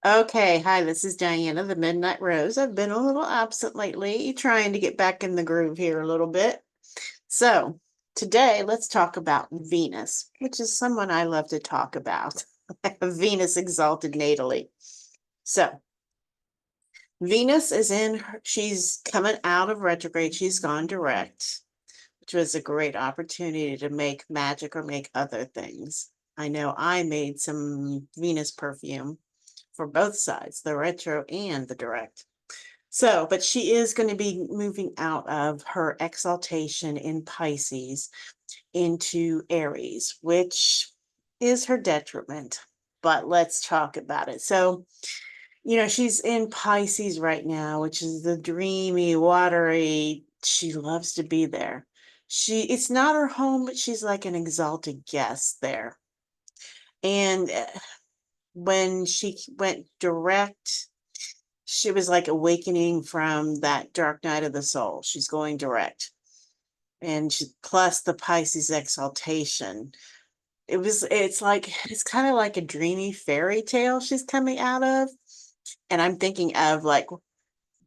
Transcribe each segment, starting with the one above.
Okay, hi, this is Diana, the Midnight Rose. I've been a little absent lately, trying to get back in the groove here a little bit. So, today let's talk about Venus, which is someone I love to talk about. Venus exalted natally. So, Venus is she's coming out of retrograde, she's gone direct, which was a great opportunity to make magic or make other things. I know I made some Venus perfume for both sides, the retro and the direct. So, but she is going to be moving out of her exaltation in Pisces into Aries, which is her detriment. But let's talk about it. So, she's in Pisces right now, which is the dreamy, watery. She loves to be there. It's not her home, but she's like an exalted guest there. And when she went direct, she was like awakening from that dark night of the soul. She's going direct. And plus the Pisces exaltation. It's kind of like a dreamy fairy tale she's coming out of. And I'm thinking of like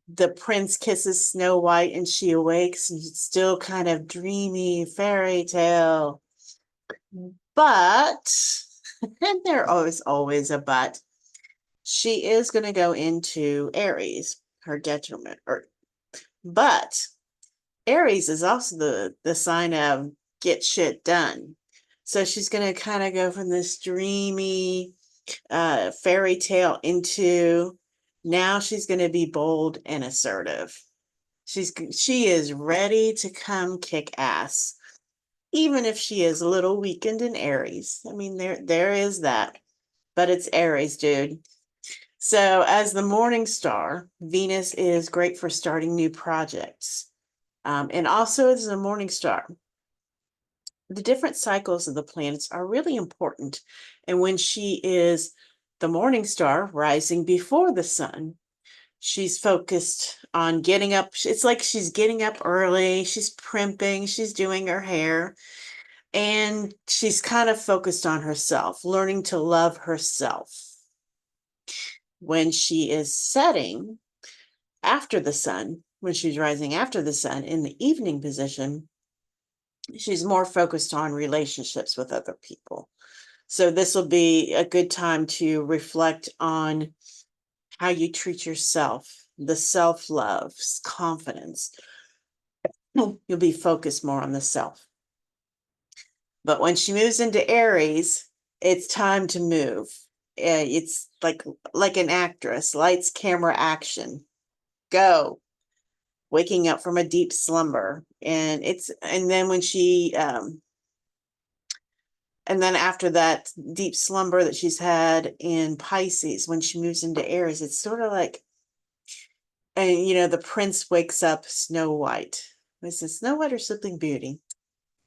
the prince kisses Snow White and she awakes, and it's still kind of dreamy fairy tale. But, and there always a but, she is going to go into Aries, her detriment. But Aries is also the sign of get shit done. So she's going to kind of go from this dreamy fairy tale into now she's going to be bold and assertive. She is ready to come kick ass, even if she is a little weakened in Aries. I mean, there is that, but it's Aries, dude. So, as the morning star, Venus is great for starting new projects. And also, as a morning star, the different cycles of the planets are really important. And when she is the morning star rising before the sun, she's focused on getting up. It's like she's getting up early, she's primping, she's doing her hair, and she's kind of focused on herself, learning to love herself. When she is setting after the sun, when she's rising after the sun in the evening position, she's more focused on relationships with other people. So this will be a good time to reflect on how you treat yourself, the self-love, confidence. You'll be focused more on the self. But when she moves into Aries, it's time to move. It's like an actress, lights, camera, action. Go. Waking up from a deep slumber. And then when she and then after that deep slumber that she's had in Pisces, when she moves into Aries, it's sort of like, and the prince wakes up Snow White. Is it Snow White or Sleeping Beauty?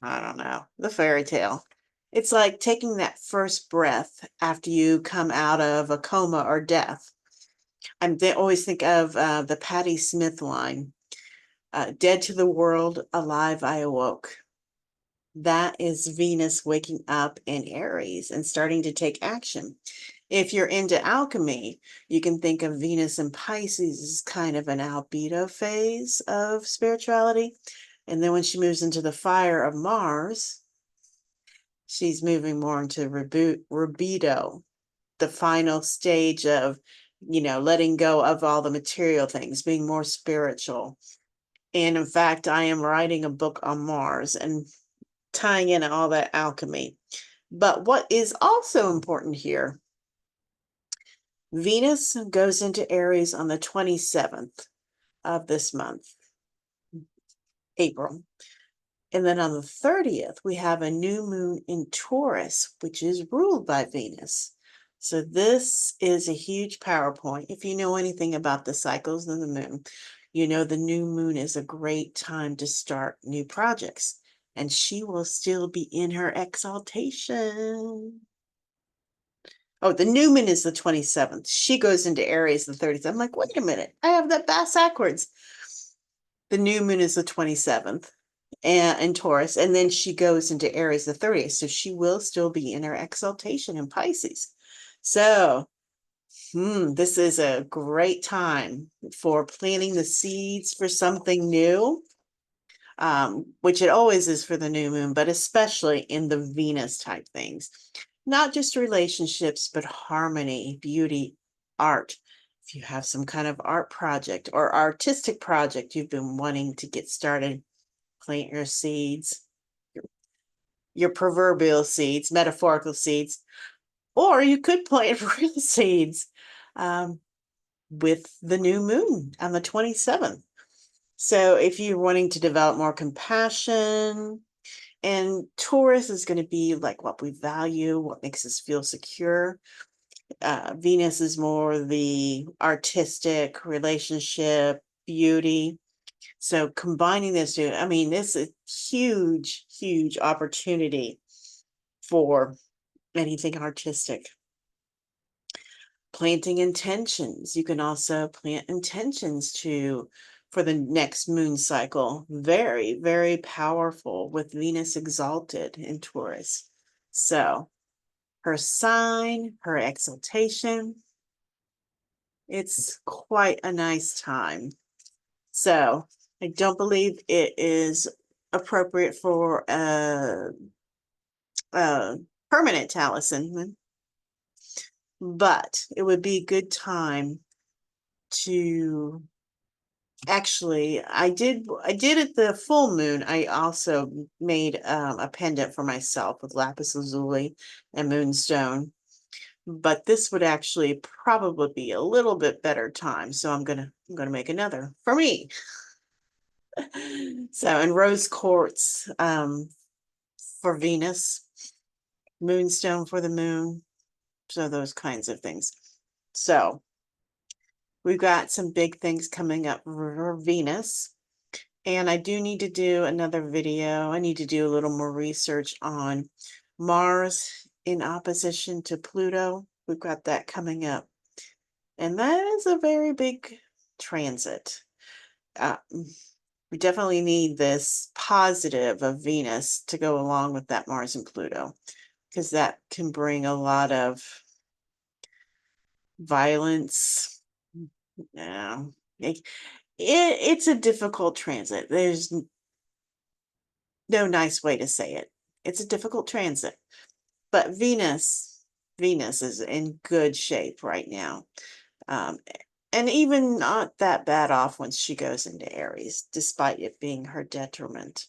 I don't know. The fairy tale. It's like taking that first breath after you come out of a coma or death. They always think of the Patti Smith line, dead to the world, alive I awoke. That is Venus waking up in Aries and starting to take action. If you're into alchemy, you can think of Venus and Pisces as kind of an albedo phase of spirituality. And then when she moves into the fire of Mars, she's moving more into libido, the final stage of, letting go of all the material things, being more spiritual. And in fact, I am writing a book on Mars and tying in all that alchemy. But what is also important here, Venus goes into Aries on the 27th of this month, April. And then on the 30th, we have a new moon in Taurus, which is ruled by Venus. So this is a huge PowerPoint. If you know anything about the cycles of the moon, the new moon is a great time to start new projects. And she will still be in her exaltation. Oh, the new moon is the 27th. She goes into Aries the 30th. I'm like, wait a minute. I have that backwards. The new moon is the 27th in Taurus, and then she goes into Aries the 30th. So she will still be in her exaltation in Pisces. So This is a great time for planting the seeds for something new, which it always is for the new moon, but especially in the Venus type things. Not just relationships, but harmony, beauty, art. If you have some kind of art project or artistic project you've been wanting to get started, plant your seeds, your proverbial seeds, metaphorical seeds, or you could plant real seeds with the new moon on the 27th. So if you're wanting to develop more compassion, and Taurus is going to be like what we value, what makes us feel secure. Venus is more the artistic, relationship, beauty. So combining this two, I mean, this is a huge, huge opportunity for anything artistic. Planting intentions. You can also plant intentions for the next moon cycle. Very, very powerful with Venus exalted in Taurus. So her sign, her exaltation, it's quite a nice time. So I don't believe it is appropriate for a permanent talisman, but it would be a good time to actually, I did at the full moon. I also made a pendant for myself with lapis lazuli and moonstone, but this would actually probably be a little bit better time. So I'm gonna make another for me. So, and rose quartz for Venus, moonstone for the moon. So those kinds of things. So we've got some big things coming up for Venus. And I do need to do another video. I need to do a little more research on Mars in opposition to Pluto. We've got that coming up. And that is a very big transit. We definitely need this positive of Venus to go along with that Mars and Pluto, because that can bring a lot of violence. Yeah, it's a difficult transit. There's no nice way to say it. It's a difficult transit, but Venus is in good shape right now. And even not that bad off once she goes into Aries, despite it being her detriment.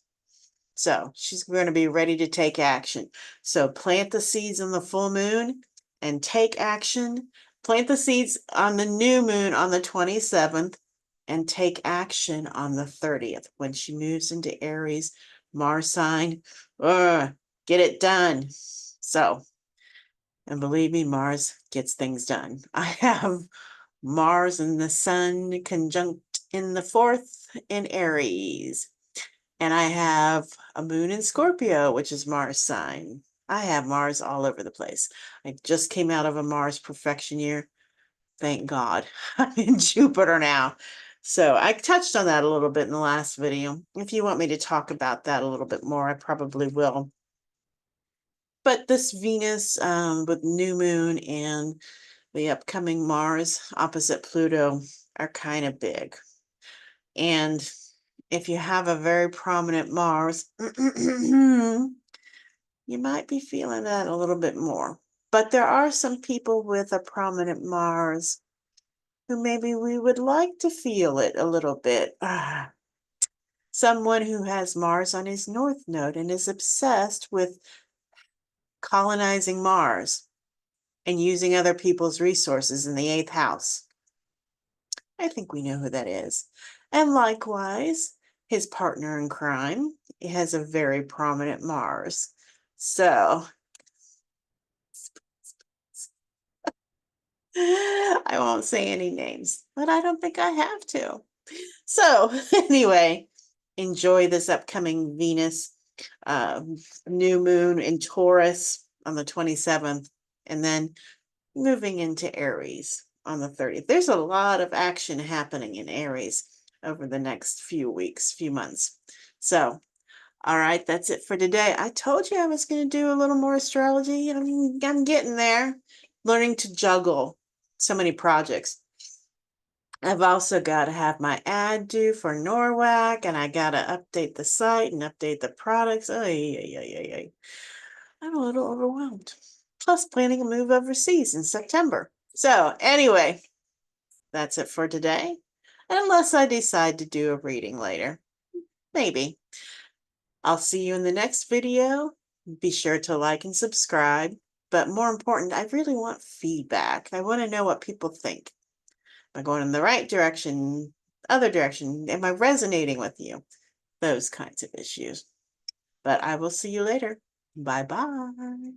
So she's going to be ready to take action. So plant the seeds on the full moon and take action. Plant the seeds on the new moon on the 27th and take action on the 30th when she moves into Aries, Mars sign. Get it done. So, and believe me, Mars gets things done. I have Mars and the Sun conjunct in the 4th in Aries. And I have a moon in Scorpio, which is Mars sign. I have Mars all over the place. I just came out of a Mars perfection year. Thank God. I'm in Jupiter now. So I touched on that a little bit in the last video. If you want me to talk about that a little bit more, I probably will. But this Venus with new moon and the upcoming Mars opposite Pluto are kind of big. And if you have a very prominent Mars, you might be feeling that a little bit more. But there are some people with a prominent Mars who maybe we would like to feel it a little bit. Someone who has Mars on his North Node and is obsessed with colonizing Mars and using other people's resources in the 8th house. I think we know who that is. And likewise, his partner in crime has a very prominent Mars. So I won't say any names, but I don't think I have to. So anyway, enjoy this upcoming Venus new moon in Taurus on the 27th, and then moving into Aries on the 30th. There's a lot of action happening in Aries over the next few weeks, few months. So, all right, that's it for today. I told you I was going to do a little more astrology. I'm getting there, learning to juggle. so many projects. I've also got to have my ad due for NORWAC, and I got to update the site and update the products. Oh, yeah. I'm a little overwhelmed. Plus planning a move overseas in September. So anyway, that's it for today. Unless I decide to do a reading later. Maybe. I'll see you in the next video. Be sure to like and subscribe. But more important, I really want feedback. I want to know what people think. Am I going in the right direction? Other direction? Am I resonating with you? Those kinds of issues. But I will see you later. Bye-bye.